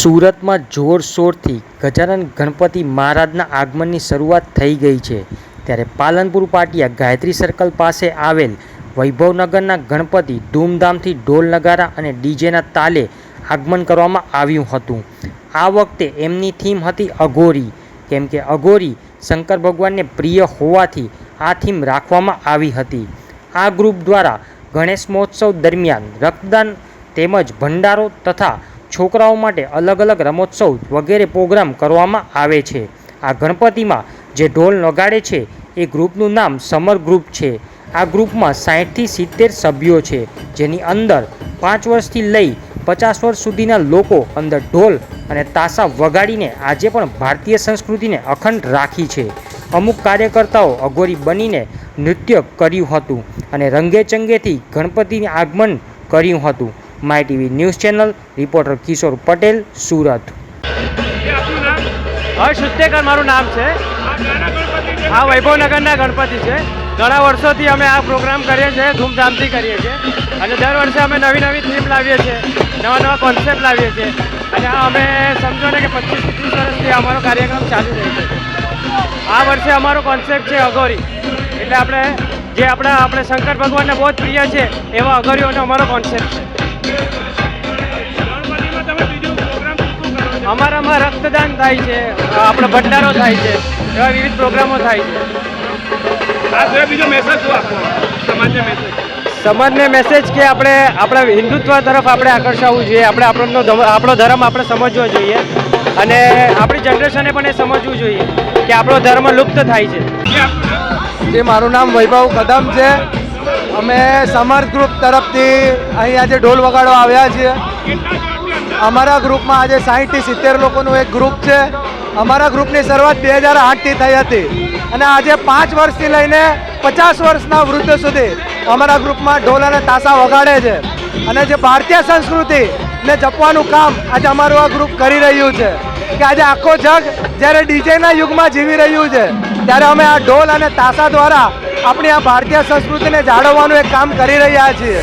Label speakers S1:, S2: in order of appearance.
S1: સુરતમાં જોરશોરથી ગજાનન ગણપતિ મહારાજના આગમનની શરૂઆત થઈ ગઈ છે ત્યારે પાલનપુર પાટિયા ગાયત્રી સર્કલ પાસે આવેલ વૈભવનગરના ગણપતિ ધૂમધામથી ઢોલ નગારા અને ડીજેના તાલે આગમન કરવામાં આવ્યું હતું। આ વખતે એમની થીમ હતી અઘોરી, કેમ કે અઘોરી શંકર ભગવાનને પ્રિય હોવાથી આ થીમ રાખવામાં આવી હતી। આ ગ્રુપ દ્વારા ગણેશ મહોત્સવ દરમિયાન રક્તદાન તેમજ ભંડારો તથા છોકરાઓ માટે અલગ અલગ રમોત્સવ વગેરે પ્રોગ્રામ કરવામાં આવે છે। આ ગણપતિમાં જે ઢોલ નગાડે છે એ ગ્રુપનું નામ સમર ગ્રુપ છે। આ ગ્રુપમાં 60થી 70 સભ્યો છે, જેની અંદર 5 વર્ષથી લઈ 50 વર્ષ સુધીના લોકો અંદર ઢોલ અને તાશા વગાડીને આજે પણ ભારતીય સંસ્કૃતિને અખંડ રાખી છે। અમુક કાર્યકર્તાઓ અઘોરી બનીને નૃત્ય કર્યું હતું અને રંગેચંગેથી ગણપતિનું આગમન કર્યું હતું। My TV news channel reporter Kishore Patel, Surat.
S2: Harsh Uttekar મારું નામ છે। આ વૈભવનગરના ગણપતિ છે। ઘણા વર્ષોથી અમે આ પ્રોગ્રામ કરીએ છીએ, ધૂમધામથી કરીએ છીએ અને દર વર્ષે અમે નવી નવી થીમ લાવીએ છીએ, નવા નવા કોન્સેપ્ટ લાવીએ છીએ અને અમે સમજો ને કે 25 થી 30 વર્ષથી અમારો કાર્યક્રમ ચાલુ રહ્યો છે। આ વર્ષે અમારો કોન્સેપ્ટ છે અઘોરી, એટલે આપણે શંકર ભગવાનને બહુ જ પ્રિય છે એવા અઘોરીઓનો અમારો કોન્સેપ્ટ છે। અમારામાં રક્તદાન થાય છે, આપણે ભંડારો થાય છે, એવા વિવિધ પ્રોગ્રામો થાય છે।
S3: બીજો મેસેજ શું આપો
S2: સમાજને મેસેજ કે આપણે આપણા હિન્દુત્વ તરફ આપણે આકર્ષાવવું જોઈએ, આપણો ધર્મ આપણે સમજવો જોઈએ અને આપણી જનરેશને પણ એ સમજવું જોઈએ કે આપણો ધર્મ લુપ્ત થાય છે।
S4: જે મારું નામ વૈભવ કદમ છે। અમે સમર ગ્રુપ તરફથી અહીં આજે ઢોલ વગાડવા આવ્યા છીએ। અમારા ગ્રુપમાં આજે 60 થી 70 લોકોનું એક ગ્રુપ છે। અમારા ગ્રુપની શરૂઆત 2008થી થઈ હતી અને આજે 5 વર્ષથી લઈને 50 વર્ષના વૃદ્ધ સુધી અમારા ગ્રુપમાં ઢોલ અને તાશા વગાડે છે અને જે ભારતીય સંસ્કૃતિને જપવાનું કામ આજે અમારું આ ગ્રુપ કરી રહ્યું છે કે આજે આખો જગ જ્યારે ડીજેના યુગમાં જીવી રહ્યું છે ત્યારે અમે આ ઢોલ અને તાશા દ્વારા આપણી આ ભારતીય સંસ્કૃતિને જાળવવાનું એક કામ કરી રહ્યા છીએ।